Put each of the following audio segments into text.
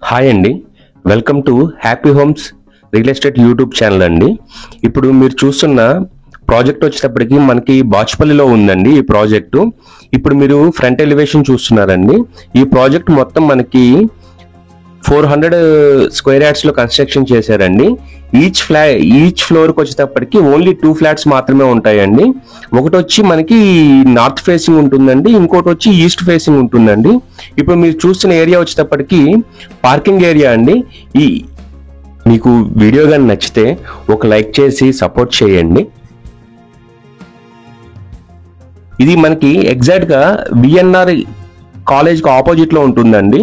Hi అండి, welcome to happy homes real estate YouTube channel అండి. ఇప్పుడు మీరు చూస్తున్న ప్రాజెక్ట్ వచ్చేటప్పటికి మనకి బాచ్పల్లిలో ఉందండి. ఈ ప్రాజెక్టు ఇప్పుడు మీరు ఫ్రంట్ ఎలివేషన్ చూస్తున్నారండి. ఈ ప్రాజెక్ట్ మొత్తం మనకి 400 స్క్వేర్ యార్డ్స్ లో కన్స్ట్రక్షన్ చేశారండి. ఈచ్ ఫ్లోర్ కి వచ్చేటప్పటికి ఓన్లీ 2 ఫ్లాట్స్ మాత్రమే ఉంటాయండి. ఒకటి వచ్చి మనకి నార్త్ ఫేసింగ్ ఉంటుందండి, ఇంకోటి వచ్చి ఈస్ట్ ఫేసింగ్ ఉంటుందండి. ఇప్పుడు మీరు చూస్తున్న ఏరియా వచ్చేటప్పటికి పార్కింగ్ ఏరియా అండి. మీకు వీడియో కానీ నచ్చితే ఒక లైక్ చేసి సపోర్ట్ చేయండి. ఇది మనకి ఎగ్జాక్ట్ గా విఎన్ఆర్ కాలేజ్ కి ఆపోజిట్ లో ఉంటుందండి.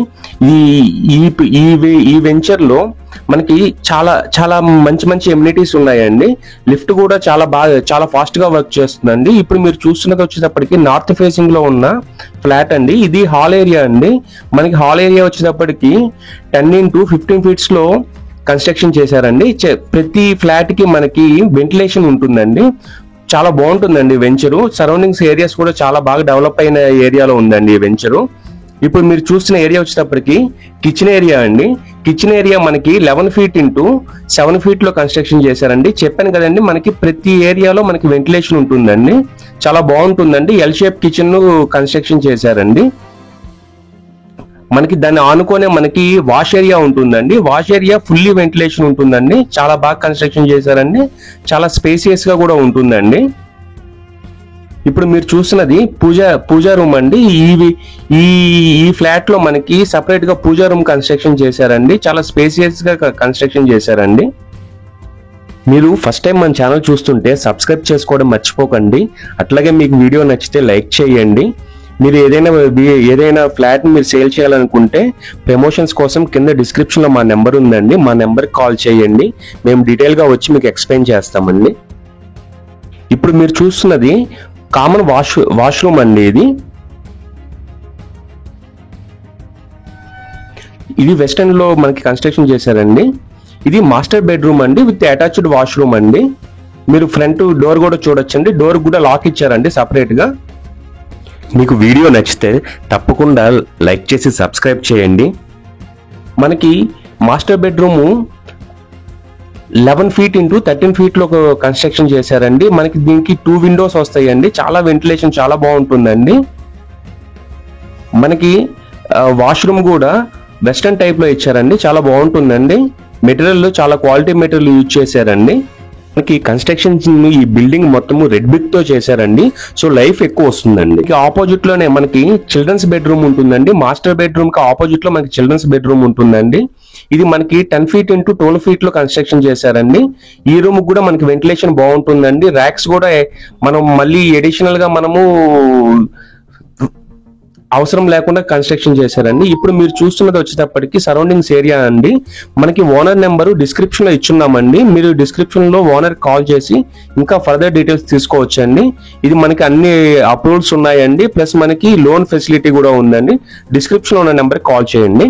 ఈ వెంచర్ లో మనకి చాలా మంచి ఎమ్యూనిటీస్ ఉన్నాయండి. లిఫ్ట్ కూడా చాలా ఫాస్ట్ గా వర్క్ చేస్తుందండి. ఇప్పుడు మీరు చూస్తున్నది వచ్చేటప్పటికి నార్త్ ఫేసింగ్ లో ఉన్న ఫ్లాట్ అండి. ఇది హాల్ ఏరియా అండి. మనకి హాల్ ఏరియా వచ్చేటప్పటికి 10 into 15 feet లో కన్స్ట్రక్షన్ చేశారండి. ప్రతి ఫ్లాట్ కి మనకి వెంటిలేషన్ ఉంటుందండి. చాలా బాగుంటుందండి వెంచరు. సరౌండింగ్స్ ఏరియాస్ కూడా చాలా బాగా డెవలప్ అయిన ఏరియాలో ఉందండి ఈ వెంచరు. ఇప్పుడు మీరు చూస్తున్న ఏరియా వచ్చేటప్పటికి కిచెన్ ఏరియా అండి. కిచెన్ ఏరియా మనకి 11 feet into 7 feet లో కన్స్ట్రక్షన్ చేశారండి. చెప్పాను కదండి, మనకి ప్రతి ఏరియాలో మనకి వెంటిలేషన్ ఉంటుందండి. చాలా బాగుంటుందండి. ఎల్ షేప్ కిచెన్ కన్స్ట్రక్షన్ చేశారండి. మనకి దాన్ని ఆనుకోనే మనకి వాష్ ఏరియా ఉంటుందండి. వాష్ ఏరియా ఫుల్లీ వెంటిలేషన్ ఉంటుందండి. చాలా బాగా కన్స్ట్రక్షన్ చేశారండి. చాలా స్పేసియస్ గా కూడా ఉంటుందండి. ఇప్పుడు మీరు చూస్తున్నది పూజా రూమ్ అండి. ఈ ఫ్లాట్ లో మనకి సపరేట్ గా పూజా రూమ్ కన్స్ట్రక్షన్ చేశారండి. చాలా స్పేసియస్ గా కన్స్ట్రక్షన్ చేశారండి. మీరు ఫస్ట్ టైం మన ఛానల్ చూస్తుంటే సబ్స్క్రైబ్ చేసుకోవడం మర్చిపోకండి. అట్లాగే మీకు వీడియో నచ్చితే లైక్ చేయండి. మీరు ఏదైనా ఫ్లాట్ మీరు సేల్ చేయాలనుకుంటే ప్రమోషన్స్ కోసం కింద డిస్క్రిప్షన్ లో మా నెంబర్ ఉందండి. మా నెంబర్ కాల్ చేయండి. మేము డీటెయిల్ గా వచ్చి మీకు ఎక్స్ప్లెయిన్ చేస్తామండి. ఇప్పుడు మీరు చూస్తున్నది కామన్ వాష్రూమ్ అండి. ఇది వెస్టర్న్ లో మనకి కన్స్ట్రక్షన్ చేశారండి. ఇది మాస్టర్ బెడ్రూమ్ అండి విత్ అటాచ్డ్ వాష్రూమ్ అండి. మీరు ఫ్రంట్ డోర్ కూడా చూడొచ్చండి. డోర్ కూడా లాక్ ఇచ్చారండి సపరేట్ గా. మీకు వీడియో నచ్చితే తప్పకుండా లైక్ చేసి సబ్స్క్రైబ్ చేయండి. మనకి master bedroom 11 feet into 13 feet లో కన్స్ట్రక్షన్ చేశారండి. మనకి దీనికి 2 windows వస్తాయండి. చాలా వెంటిలేషన్ చాలా బాగుంటుందండి. మనకి వాష్రూమ్ కూడా వెస్టర్న్ టైప్ లో ఇచ్చారండి. చాలా బాగుంటుందండి. మెటీరియల్ చాలా క్వాలిటీ మెటీరియల్ యూజ్ చేశారండి. మనకి కన్స్ట్రక్షన్ ఈ బిల్డింగ్ మొత్తము రెడ్ బ్రిక్ తో చేశారండి. సో లైఫ్ ఎక్కువ వస్తుందండి. ఆపోజిట్ లోనే మనకి చిల్డ్రన్స్ బెడ్రూమ్ ఉంటుందండి. మాస్టర్ బెడ్రూమ్ కి ఆపోజిట్ లో మనకి చిల్డ్రన్స్ బెడ్రూమ్ ఉంటుందండి. ఇది మనకి 10 feet into 12 feet లో కన్స్ట్రక్షన్ చేశారండి. ఈ రూమ్ కూడా మనకి వెంటిలేషన్ బాగుంటుందండి. ర్యాక్స్ కూడా మనం మళ్ళీ అడిషనల్ గా మనము అవసరం లేకుండా కన్స్ట్రక్షన్ చేశారండి. ఇప్పుడు మీరు చూస్తున్నది వచ్చేటప్పటికి సరౌండింగ్స్ ఏరియా అండి. మనకి ఓనర్ నెంబరు డిస్క్రిప్షన్ లో ఇచ్చున్నామండి. మీరు డిస్క్రిప్షన్ లో ఓనర్ కాల్ చేసి ఇంకా ఫర్దర్ డీటెయిల్స్ తీసుకోవచ్చండి. ఇది మనకి అన్ని అప్రూవల్స్ ఉన్నాయండి. ప్లస్ మనకి లోన్ ఫెసిలిటీ కూడా ఉందండి. డిస్క్రిప్షన్ లో ఉన్న నెంబర్ కాల్ చేయండి.